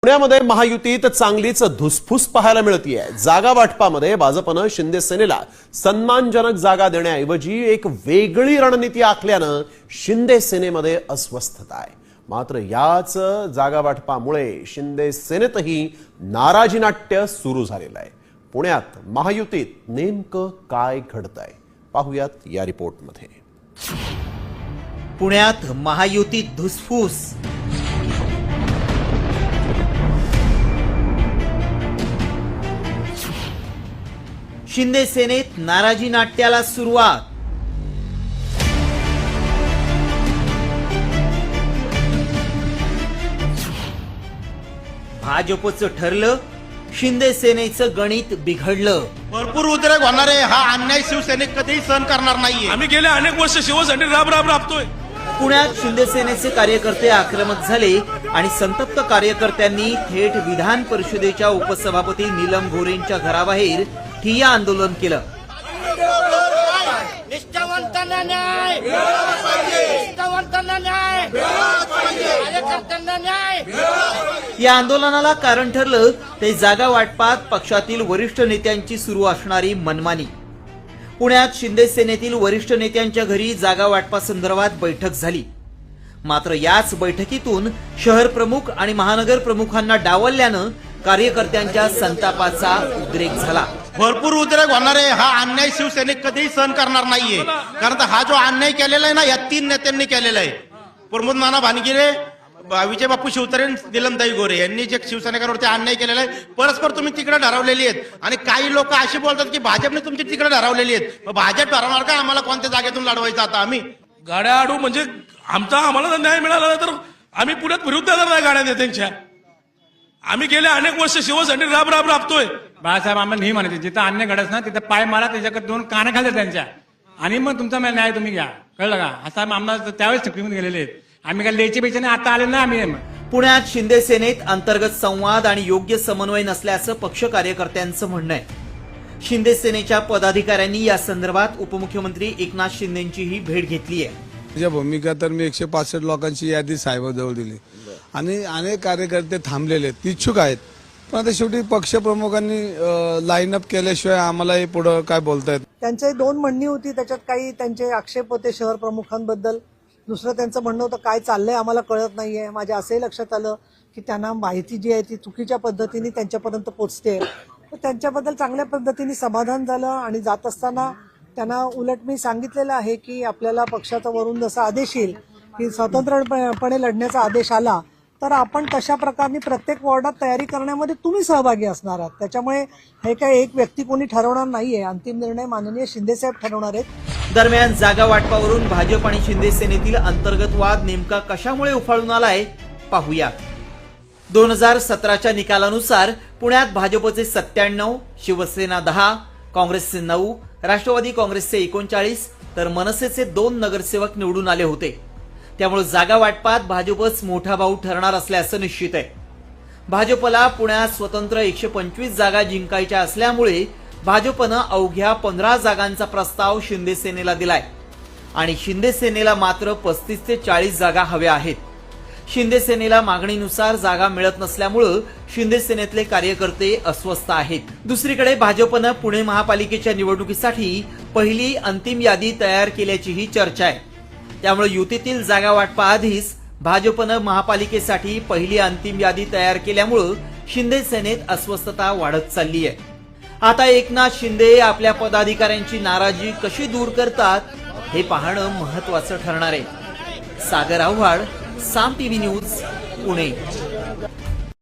पुण्यामध्ये महायुतीत चांगलीच धुसफूस पाहायला मिळतीये। जागा वाटपामध्ये भाजपनं शिंदे सेनेला सन्मानजनक जागा देण्याऐवजी एक वेगळी रणनीती आखल्यानं शिंदे सेनेमध्ये अस्वस्थता आहे। मात्र याच जागा वाटपामुळे शिंदे सेनेतही नाराजी नाट्य सुरू झालेलं आहे। पुण्यात महायुतीत नेमकं काय घडतंय पाहूयात या रिपोर्टमध्ये। पुण्यात महायुतीत धुसफूस। शिंदे सेनेत नाराजी नाट्याला सुरुवात। भाजपचं ठरलं, शिंदे सेनेचं गणित बिघडलं। भरपूर उद्रेक होणार आहे। हा अन्याय शिवसेनेत कधीही सहन करणार नाहीये। आम्ही गेले अनेक वर्ष शिवसेनेसाठी राबतोय। पुण्यात शिंदे सेनेचे कार्यकर्ते आक्रमक झाले आणि संतप्त कार्यकर्त्यांनी थेट विधान परिषदेच्या उपसभापती नीलम गोरेंच्या घराबाहेर ठिय्या आंदोलन केलं। निष्ठावंतांना न्याय, निष्ठावंतांना न्याय, कार्यकर्त्यांना न्याय। या आंदोलनाला कारण ठरलं ते जागा वाटपात पक्षातील वरिष्ठ नेत्यांची सुरू असणारी मनमानी। पुण्यात शिंदे सेनेतील वरिष्ठ नेत्यांच्या घरी जागा वाटपासंदर्भात बैठक झाली। मात्र याच बैठकीतून शहर प्रमुख आणि महानगर प्रमुखांना डावलल्यानं कार्यकर्त्यांच्या संतापाचा उद्रेक झाला। भरपूर उद्रेक होणार आहे। हा अन्याय शिवसेनेत कधीही सहन करणार नाहीये। कारण हा जो अन्याय केलेला आहे ना, या 3 नेत्यांनी केलेला आहे। प्रमोद नाना भानगिरे, विजय बापू शिवतरे, नीलमताई गोरे यांनी जे शिवसैनिकांवरती अन्याय केलेला आहे, परस्पर तुम्ही तिकडे ठरवलेली आहेत। आणि काही लोक असे बोलतात की भाजपने तुमची तिकडे ठरवलेली आहेत। भाजप ठरवणार का आम्हाला कोणत्या जागेतून लढवायचं? आता आम्ही गाड्या आडू म्हणजे आम्हाला जर न्याय मिळाला नाही तर आम्ही पुण्यात विरुद्ध जाणार नाही गाड्या नेत्यांच्या। आम्ही गेले अनेक वर्ष शिवसेनेसाठी राबतोय। बाळासाहेब आम्हाला नाही म्हणायचे, जिथं अन्य घडत ना तिथं पाय मारा, त्याच्याकडे 2 कान घालतात त्यांच्या, आणि मग तुमचा न्याय तुम्ही घ्या, कळलं का? असं आम्हाला त्यावेळेस ठिकवून गेलेले आहेत। आम्ही काय लेची पेचाने आता आले ना आम्ही। पुण्यात शिंदे सेनेत अंतर्गत संवाद आणि योग्य समन्वय नसल्याचं पक्ष कार्यकर्त्यांचं म्हणणं आहे। शिंदे सेनेच्या पदाधिकाऱ्यांनी या संदर्भात उपमुख्यमंत्री एकनाथ शिंदेंचीही भेट घेतली आहे। माझ्या भूमिका तर मी 165 लोकांची यादी साहेबांजवळ दिली आणि अनेक कार्यकर्ते थांबलेले आहेत, इच्छुक आहेत, पण आता शेवटी पक्षप्रमुखांनी लाईन अप केल्याशिवाय आम्हाला पुढे काय बोलतायत। त्यांचे 2 म्हणणी होती, त्याच्यात काही त्यांचे आक्षेप होते शहर प्रमुखांबद्दल। दुसरं त्यांचं म्हणणं होतं काय चाललंय आम्हाला कळत नाहीये। माझ्या असंही लक्षात आलं की त्यांना माहिती जी आहे ती चुकीच्या पद्धतीने त्यांच्यापर्यंत पोहोचते। तर त्यांच्याबद्दल चांगल्या पद्धतीने समाधान झालं आणि जात असताना त्यांना उलट मी सांगितलेलं आहे की आपल्याला पक्षाचा वरून जसा आदेश येईल की स्वतंत्रपणे लढण्याचा आदेश आला तर आपण तशा प्रकारे प्रत्येक वॉर्डात तयारी करण्यामध्ये तुम्ही सहभागी असणार आहात। त्याच्यामुळे हे काही एक व्यक्ती कोणी ठरवणार नाहीये, अंतिम निर्णय माननीय शिंदेसाहेब ठरवणार आहेत। दरम्यान जागा वाटपावरून भाजप आणि शिंदे सेनेतील अंतर्गत वाद नेमका कशामुळे उफाळून आलाय पाहूया। 2017च्या निकालानुसार पुण्यात भाजपचे 97, शिवसेना 10, काँग्रेसचे 9, राष्ट्रवादी काँग्रेसचे 39 तर मनसेचे 2 नगरसेवक निवडून आले होते। त्यामुळे जागा वाटपात भाजपच मोठा भाऊ ठरणार असल्याचं निश्चित आहे। भाजपला पुण्यात स्वतंत्र 125 जागा जिंकायच्या असल्यामुळे भाजपनं अवघ्या 15 जागांचा प्रस्ताव शिंदे सेनेला दिलाय आणि शिंदे सेनेला मात्र 35 ते 40 जागा हव्या आहेत। शिंदे सेनेला मागणीनुसार जागा मिळत नसल्यामुळे शिंदे सेनेतले कार्यकर्ते अस्वस्थ आहेत। दुसरीकडे भाजपनं पुणे महापालिकेच्या निवडणुकीसाठी पहिली अंतिम यादी तयार केल्याचीही चर्चा आहे। त्यामुळे युतीतील जागा वाटपाआधीच भाजपनं महापालिकेसाठी पहिली अंतिम यादी तयार केल्यामुळे शिंदे सेनेत अस्वस्थता वाढत चालली आहे। आता एकनाथ शिंदे आपल्या पदाधिकाऱ्यांची नाराजी कशी दूर करतात हे पाहणं महत्त्वाचं ठरणार आहे। सागर आव्हाड, साम टीव्ही न्यूज, पुणे।